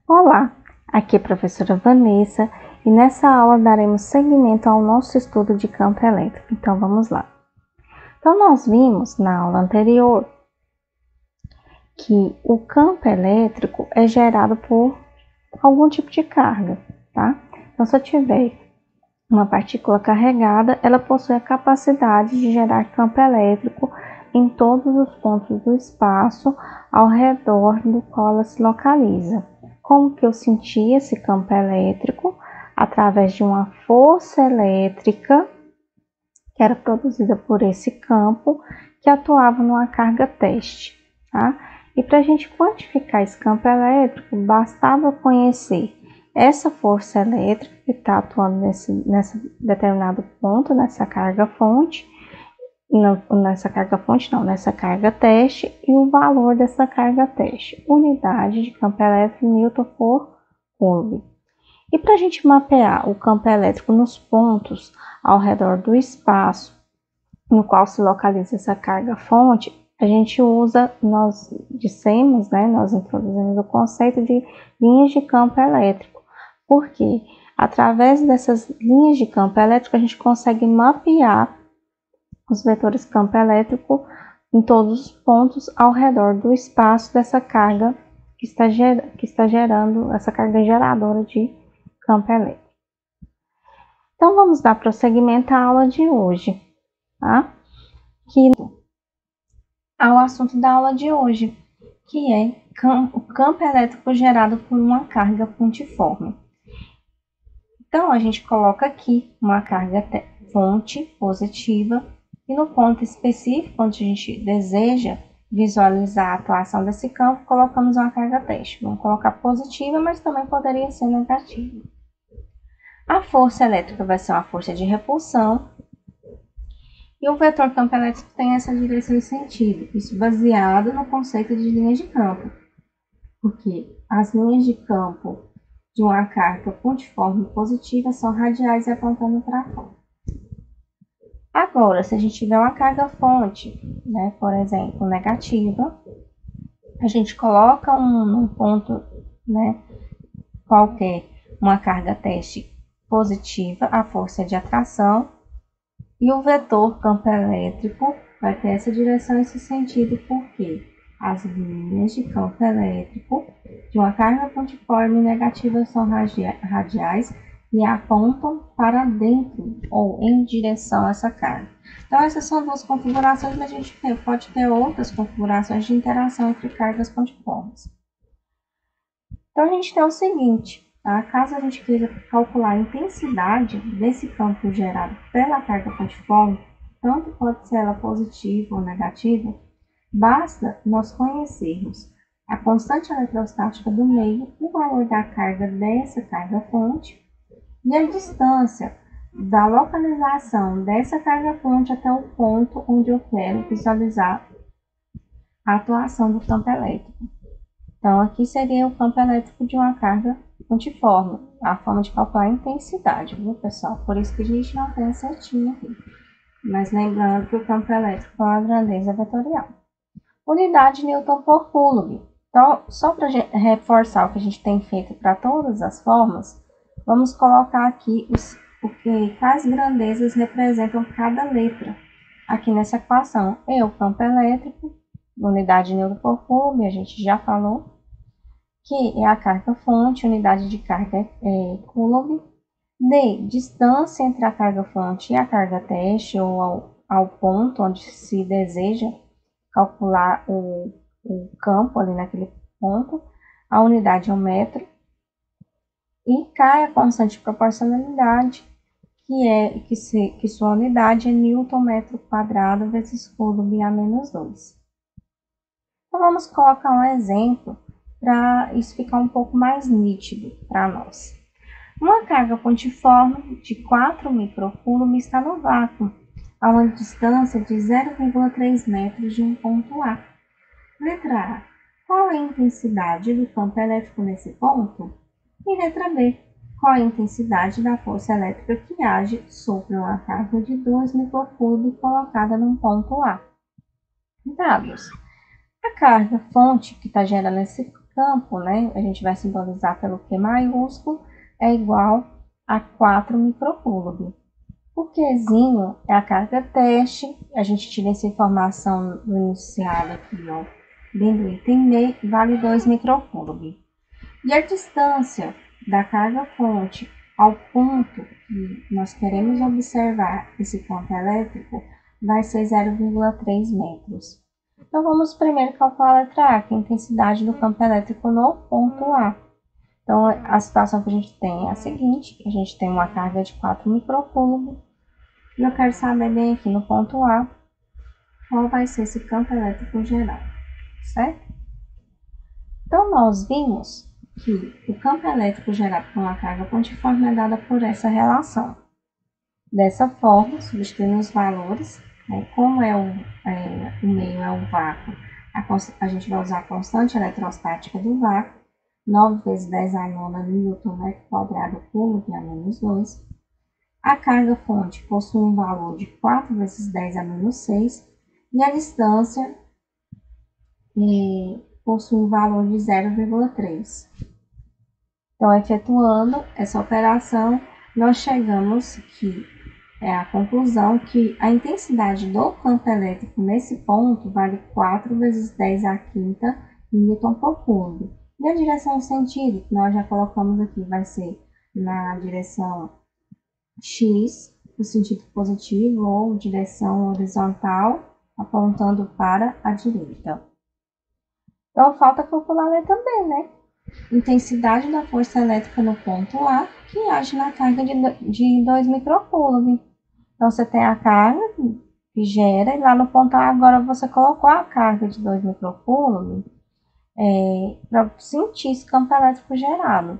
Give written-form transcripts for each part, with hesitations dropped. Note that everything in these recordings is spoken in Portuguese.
Olá, aqui é a professora Vanessa e nessa aula daremos seguimento ao nosso estudo de campo elétrico. Então vamos lá. Então nós vimos na aula anterior que o campo elétrico é gerado por algum tipo de carga, tá? Então se eu tiver uma partícula carregada, ela possui a capacidade de gerar campo elétrico em todos os pontos do espaço ao redor do qual ela se localiza. Como que eu senti esse campo elétrico? Através de uma força elétrica que era produzida por esse campo, que atuava numa carga teste, tá? E para a gente quantificar esse campo elétrico, bastava conhecer essa força elétrica que está atuando nesse determinado ponto, nessa carga fonte, nessa carga teste, e o valor dessa carga teste, unidade de campo elétrico Newton por Coulomb. E para a gente mapear o campo elétrico nos pontos ao redor do espaço no qual se localiza essa carga fonte, a gente usa, nós introduzimos o conceito de linhas de campo elétrico, porque através dessas linhas de campo elétrico a gente consegue mapear os vetores de campo elétrico em todos os pontos ao redor do espaço dessa carga que está gerando, essa carga geradora de campo elétrico. Então vamos dar prosseguimento à aula de hoje, tá? Ao assunto da aula de hoje, que é o campo elétrico gerado por uma carga pontiforme. Então a gente coloca aqui uma carga fonte positiva e no ponto específico onde a gente deseja visualizar a atuação desse campo, colocamos uma carga teste. Vamos colocar positiva, mas também poderia ser negativa. A força elétrica vai ser uma força de repulsão e o vetor campo elétrico tem essa direção e sentido, isso baseado no conceito de linhas de campo, porque as linhas de campo de uma carga pontiforme positiva são radiais e apontando para fora. Agora, se a gente tiver uma carga fonte, por exemplo, negativa, a gente coloca num ponto qualquer uma carga teste positiva, a força de atração, e o vetor campo elétrico vai ter essa direção e esse sentido, porque as linhas de campo elétrico de uma carga pontiforme negativa são radiais e apontam para dentro ou em direção a essa carga. Então essas são duas configurações, mas a gente pode ter outras configurações de interação entre cargas pontiformes. Então a gente tem o seguinte, tá? Caso a gente queira calcular a intensidade desse campo gerado pela carga pontiforme, tanto pode ser ela positiva ou negativa, basta nós conhecermos a constante eletrostática do meio, o valor da carga dessa carga fonte e a distância da localização dessa carga fonte até o ponto onde eu quero visualizar a atuação do campo elétrico. Então, aqui seria o campo elétrico de uma carga pontiforme, a forma de calcular a intensidade, viu, pessoal? Por isso que a gente não tem a setinha aqui. Mas lembrando que o campo elétrico é uma grandeza vetorial. Unidade Newton por Coulomb. Então, só para reforçar o que a gente tem feito para todas as formas, vamos colocar aqui quais grandezas representam cada letra aqui nessa equação. O campo elétrico, unidade Newton por Coulomb, a gente já falou, que é a carga fonte, unidade de carga Coulomb. D, distância entre a carga fonte e a carga teste, ou ao ponto onde se deseja calcular o campo ali naquele ponto, a unidade é o metro. E K é a constante de proporcionalidade, que sua unidade é Newton metro quadrado vezes Coulomb a menos 2. Então vamos colocar um exemplo para isso ficar um pouco mais nítido para nós. Uma carga pontiforme de 4 microcoulomb está no vácuo, a uma distância de 0,3 metros de um ponto A. Letra A. Qual é a intensidade do campo elétrico nesse ponto? E letra B. Qual é a intensidade da força elétrica que age sobre uma carga de 2 microcoulomb colocada num ponto A? Dados. A carga fonte que está gerando campo, né, a gente vai simbolizar pelo Q maiúsculo, é igual a 4 microcoulomb. O Qzinho é a carga teste, a gente tira essa informação do enunciado aqui, ó, bem do item B, vale 2 microcoulomb. E a distância da carga fonte ao ponto que nós queremos observar esse campo elétrico vai ser 0,3 metros. Então, vamos primeiro calcular a letra A, que é a intensidade do campo elétrico no ponto A. Então, a situação que a gente tem é a seguinte, a gente tem uma carga de 4 microcoulomb, e eu quero saber bem aqui no ponto A, qual vai ser esse campo elétrico geral, certo? Então, nós vimos que o campo elétrico gerado por uma carga pontiforme é dada por essa relação. Dessa forma, substituindo os valores, né, como o meio é o vácuo, a gente vai usar a constante eletrostática do vácuo, 9 vezes 10 a nona Newton metro quadrado por a menos 2. A carga fonte possui um valor de 4 vezes 10 a menos 6 e a distância possui um valor de 0,3. Então, efetuando essa operação, nós chegamos à conclusão que a intensidade do campo elétrico nesse ponto vale 4 vezes 10 a quinta Newton por coulomb. E a direção sentido, que nós já colocamos aqui, vai ser na direção X, no sentido positivo, ou direção horizontal, apontando para a direita. Então, falta calcular a letra B, né? Intensidade da força elétrica no ponto A, que age na carga de 2 microcoulomb. Então, você tem a carga que gera, e lá no ponto A, agora você colocou a carga de 2 microcoulomb para sentir esse campo elétrico gerado.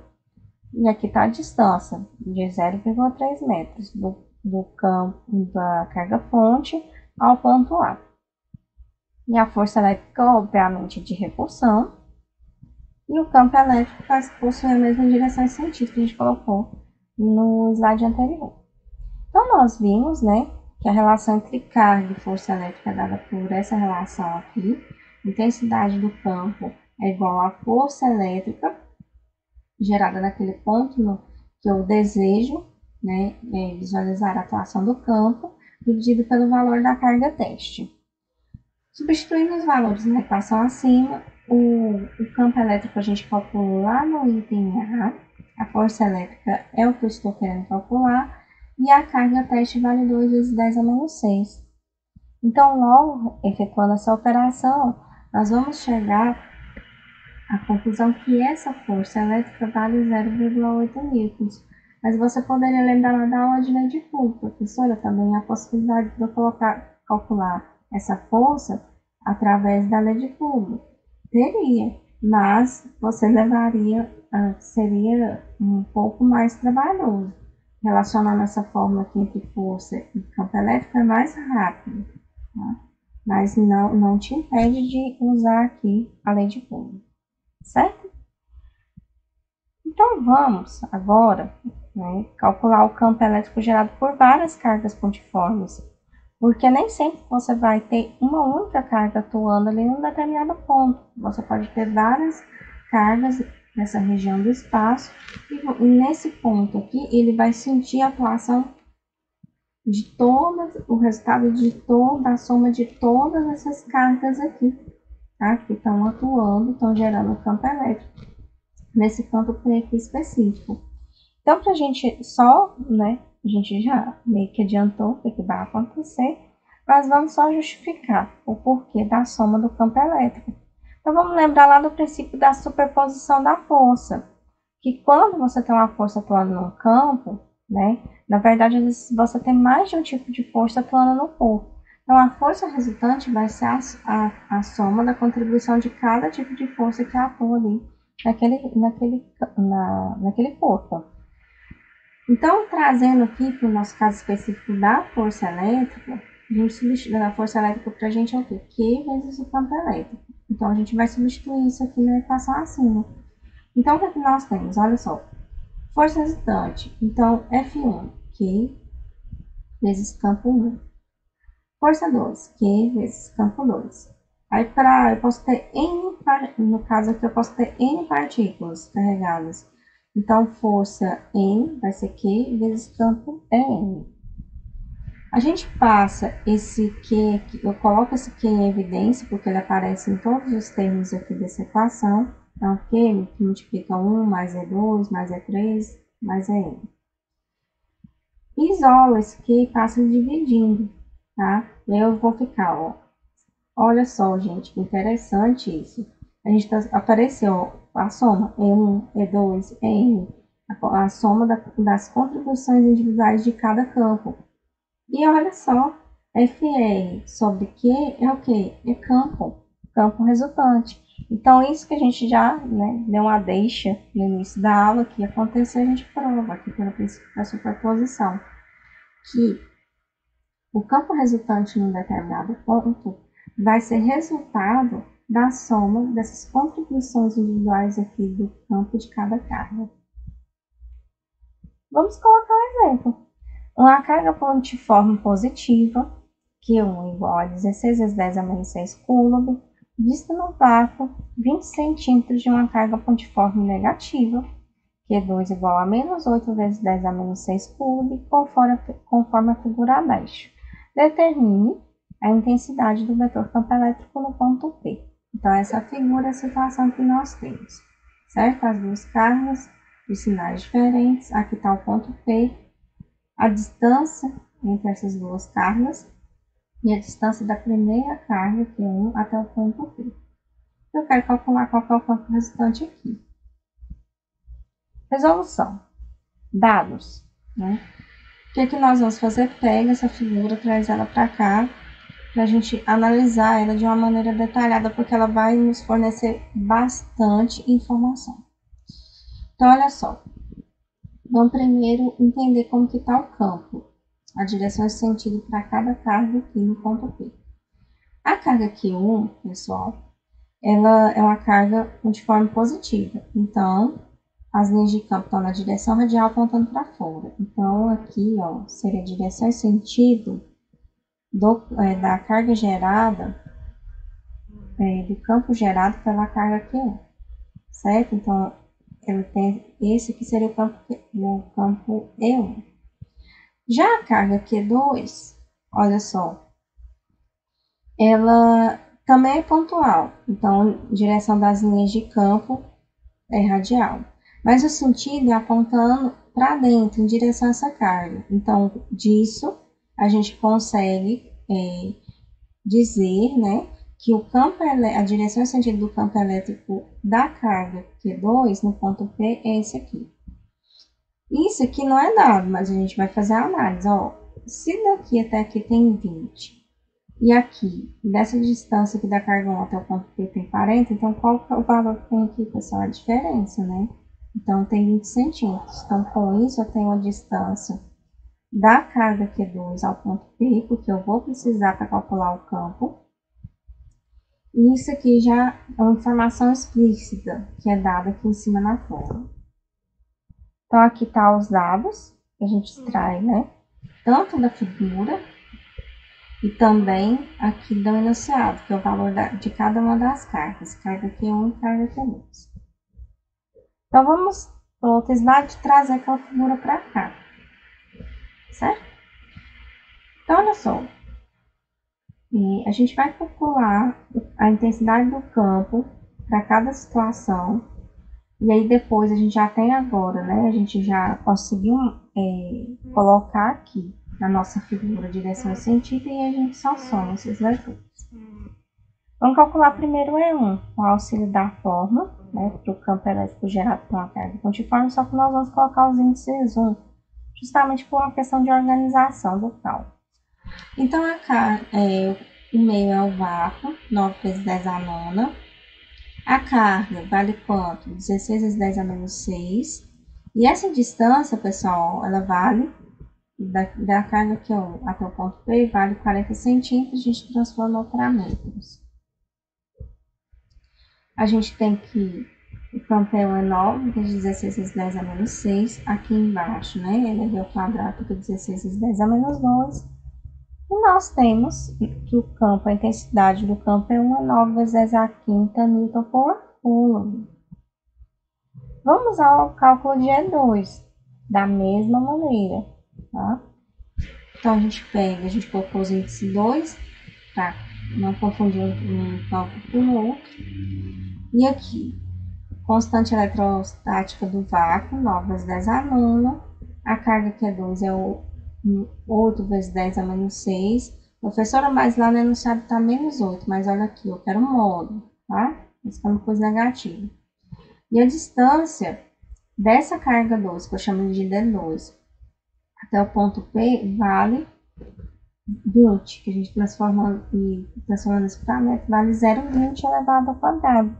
E aqui está a distância de 0,3 metros do campo da carga fonte ao ponto A. E a força elétrica, obviamente, de repulsão. E o campo elétrico possui a mesma direção e sentido que a gente colocou no slide anterior. Então, nós vimos, né, que a relação entre carga e força elétrica é dada por essa relação aqui. Intensidade do campo é igual à força elétrica gerada naquele ponto que eu desejo, né, visualizar a atuação do campo, dividido pelo valor da carga teste. Substituindo os valores na equação acima, o campo elétrico a gente calcula lá no item a força elétrica é o que eu estou querendo calcular, e a carga teste vale 2 vezes 10 a menos 6. Então, logo, efetuando essa operação, nós vamos chegar à conclusão que essa força elétrica vale 0,8 newtons. Mas você poderia lembrar lá da aula de lei de Coulomb, professora, também a possibilidade de eu calcular essa força através da lei de Coulomb. Teria, mas você seria um pouco mais trabalhoso. Relacionando essa fórmula aqui entre força e campo elétrico é mais rápido, tá? Mas não te impede de usar aqui a lei de Coulomb, certo? Então vamos agora, né, calcular o campo elétrico gerado por várias cargas pontiformes, porque nem sempre você vai ter uma única carga atuando ali em um determinado ponto. Você pode ter várias cargas nessa região do espaço, e nesse ponto aqui ele vai sentir a atuação de o resultado da soma de todas essas cargas aqui, tá? Que estão atuando, estão gerando o campo elétrico nesse campo aqui específico. Então, para a gente né, a gente já meio que adiantou o que vai acontecer, mas vamos só justificar o porquê da soma do campo elétrico. Então, vamos lembrar lá do princípio da superposição da força, que quando você tem uma força atuando num campo, né, na verdade, você tem mais de um tipo de força atuando no corpo. Então, a força resultante vai ser a soma da contribuição de cada tipo de força que atua ali naquele corpo. Então, trazendo aqui para o nosso caso específico da força elétrica, a gente substitui a força elétrica para a gente é o quê? Q vezes o campo elétrico. Então, a gente vai substituir isso aqui na equação acima. Então, o que nós temos? Olha só. Força resultante. Então, F1, Q vezes campo 1. Força 2, Q vezes campo 2. Aí eu posso ter N, no caso aqui eu posso ter N partículas carregadas. Então, força N vai ser Q vezes campo N. A gente passa esse Q, eu coloco esse Q em evidência, porque ele aparece em todos os termos aqui dessa equação. Então, Q que multiplica 1 mais E2 mais E3 mais EN. Isola esse Q e passa dividindo, tá? E aí eu vou ficar, ó. Olha só, gente, que interessante isso. A gente apareceu a soma E1, E2, EN, a soma das contribuições individuais de cada campo. E olha só, FR sobre Q é o quê? É campo resultante. Então, isso que a gente já deu uma deixa no início da aula, que ia acontecer, a gente prova aqui pelo princípio da superposição, que o campo resultante num determinado ponto vai ser resultado da soma dessas contribuições individuais aqui do campo de cada carga. Vamos colocar um exemplo. Uma carga pontiforme positiva, Q1 igual a 16 vezes 10 a menos 6 coulomb, vista no vácuo 20 centímetros de uma carga pontiforme negativa, Q2 igual a menos 8 vezes 10 a menos 6 coulomb, conforme a figura abaixo. Determine a intensidade do vetor campo elétrico no ponto P. Então, essa figura é a situação que nós temos, certo? As duas cargas de sinais diferentes. Aqui está o ponto P, a distância entre essas duas cargas e a distância da primeira carga, Q1, até o ponto P. Eu quero calcular qual é o campo resultante aqui. Resolução. Dados, né? O que nós vamos fazer? Pega essa figura, traz ela para cá, para a gente analisar ela de uma maneira detalhada, porque ela vai nos fornecer bastante informação. Então, olha só. Vamos primeiro entender como que está o campo, a direção e sentido para cada carga aqui no ponto P. A carga Q1, pessoal, ela é uma carga pontiforme positiva. Então, as linhas de campo estão na direção radial apontando para fora. Então, aqui, ó, seria a direção e sentido da carga gerada, do campo gerado pela carga Q1, certo? Então, ele tem esse que seria o campo E1. Já a carga Q2, olha só, ela também é pontual. Então, direção das linhas de campo é radial. Mas o sentido é apontando para dentro, em direção a essa carga. Então, disso, a gente consegue dizer, né, que a direção e sentido do campo elétrico da carga Q2 no ponto P é esse aqui. Isso aqui não é dado, mas a gente vai fazer a análise. Ó, se daqui até aqui tem 20, e aqui, dessa distância aqui da carga 1 até o ponto P tem 40, então qual que é o valor que tem aqui, pessoal? A diferença, né? Então, tem 20 centímetros. Então, com isso, eu tenho a distância da carga Q2 ao ponto P, porque eu vou precisar para calcular o campo. E isso aqui já é uma informação explícita, que é dada aqui em cima na forma. Então, aqui tá os dados que a gente extrai, né? Tanto da figura e também aqui do enunciado, que é o valor de cada uma das cargas, carga Q1 e carga Q2. Então, vamos para o outro slide trazer aquela figura para cá, certo? Então, olha só, a gente vai calcular a intensidade do campo para cada situação, e aí depois a gente já tem agora, né? A gente já conseguiu colocar aqui na nossa figura direção e sentido, e a gente só soma esses vetores. Vamos calcular primeiro o E1, com o auxílio da forma, né, para o campo elétrico gerado por uma carga pontiforme, só que nós vamos colocar os índices 1, justamente por uma questão de organização do cálculo. Então, o meio é o vácuo, 9 vezes 10 a nona. A carga vale quanto? 16 vezes 10 a menos 6. E essa distância, pessoal, ela vale da carga aqui, ó, até o ponto P, vale 40 centímetros, a gente transforma para metros. A gente tem que o campo é 9, que é 16 vezes 10 a menos 6. Aqui embaixo, né, ele é ao quadrado, que é 16 vezes 10 a menos 2. E nós temos que o campo, a intensidade do campo é 1 a 9 vezes 10 a quinta newton por coulomb. Vamos ao cálculo de E2, da mesma maneira, tá? Então, a gente colocou os índices 2, para não confundir um cálculo com o outro. E aqui, constante eletrostática do vácuo, 9 vezes 10 a nona. A carga que é 2 é 8 vezes 10 a menos 6. Professora, mas lá no enunciado está menos 8, mas olha aqui, eu quero módulo, tá? Isso é uma coisa negativa. E a distância dessa carga 2, que eu chamo de D2, até o ponto P, vale 20, que a gente transformando isso para metro, vale 0,20 elevado ao quadrado.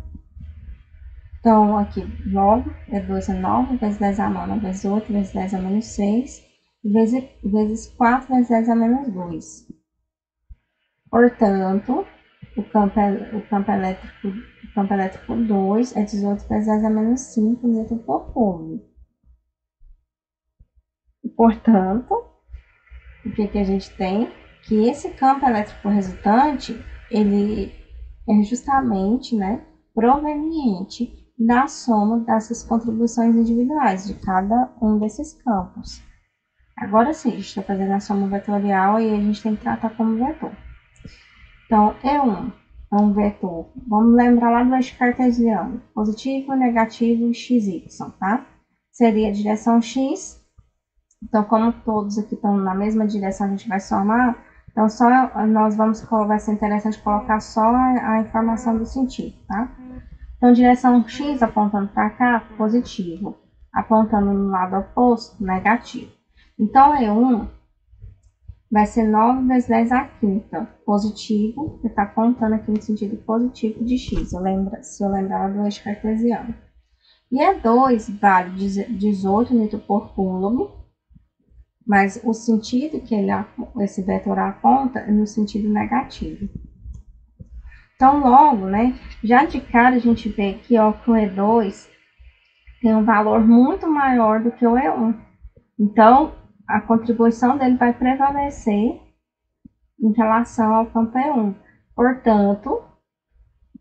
Então, aqui, logo, D2 é 9 vezes 10 a nona, vezes 8 vezes 10 a menos 6, vezes 4 vezes 10 a menos 2. Portanto, o campo elétrico 2 é 18 vezes 10 a menos 5 newton por coulomb. E, portanto, o que a gente tem? Que esse campo elétrico resultante, ele é justamente, né, proveniente da soma dessas contribuições individuais de cada um desses campos. Agora sim, a gente está fazendo a soma vetorial e a gente tem que tratar como vetor. Então, E1 é um vetor, vamos lembrar lá do eixo cartesiano, positivo, negativo e xy, tá? Seria a direção x. Então, como todos aqui estão na mesma direção, a gente vai somar. Então, vai ser interessante colocar só a informação do sentido, tá? Então, direção x apontando para cá, positivo. Apontando no lado oposto, negativo. Então, E1 vai ser 9 vezes 10 a quinta, positivo, que está apontando aqui no sentido positivo de x, se eu lembrar do eixo cartesiano. E E2 vale 18 newton por coulomb, mas o sentido que esse vetor aponta é no sentido negativo. Então, logo, né, já de cara a gente vê aqui, ó, que o E2 tem um valor muito maior do que o E1. Então, a contribuição dele vai prevalecer em relação ao campo E1. Portanto,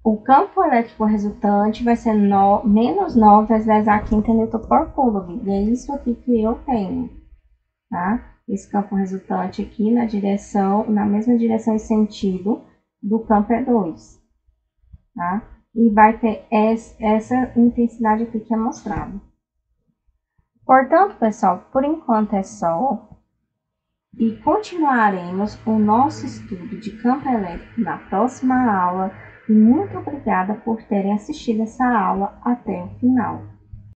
o campo elétrico resultante vai ser menos 9 vezes 10 a quinta newton por coulomb. E é isso aqui que eu tenho, tá? Esse campo resultante aqui na mesma direção e sentido do campo E2, tá? E vai ter essa intensidade aqui que é mostrada. Portanto, pessoal, por enquanto é só. E continuaremos o nosso estudo de campo elétrico na próxima aula. E muito obrigada por terem assistido essa aula até o final.